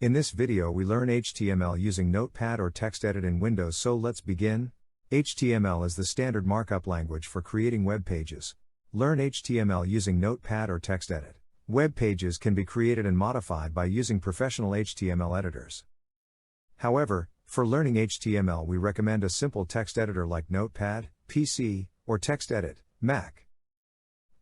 In this video we learn HTML using Notepad or TextEdit in Windows, so let's begin. HTML is the standard markup language for creating web pages. Learn HTML using Notepad or TextEdit. Web pages can be created and modified by using professional HTML editors. However, for learning HTML we recommend a simple text editor like Notepad, PC, or TextEdit, Mac.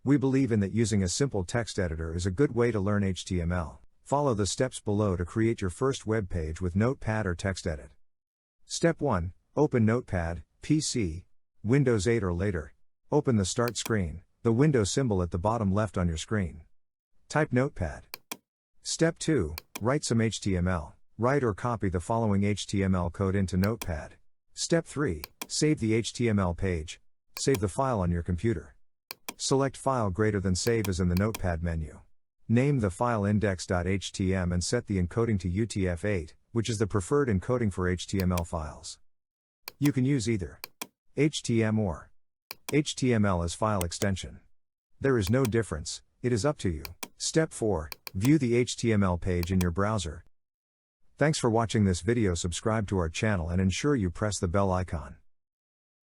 We believe in that using a simple text editor is a good way to learn HTML. Follow the steps below to create your first web page with Notepad or TextEdit. Step 1. Open Notepad, PC, Windows 8 or later. Open the Start screen, the window symbol at the bottom left on your screen. Type Notepad. Step 2. Write some HTML. Write or copy the following HTML code into Notepad. Step 3. Save the HTML page. Save the file on your computer. Select File greater than Save as in the Notepad menu. Name the file index.html and set the encoding to UTF-8, which is the preferred encoding for HTML files. You can use either HTML or HTML as file extension. There is no difference, it is up to you. Step 4. View the HTML page in your browser. Thanks for watching this video. Subscribe to our channel and ensure you press the bell icon.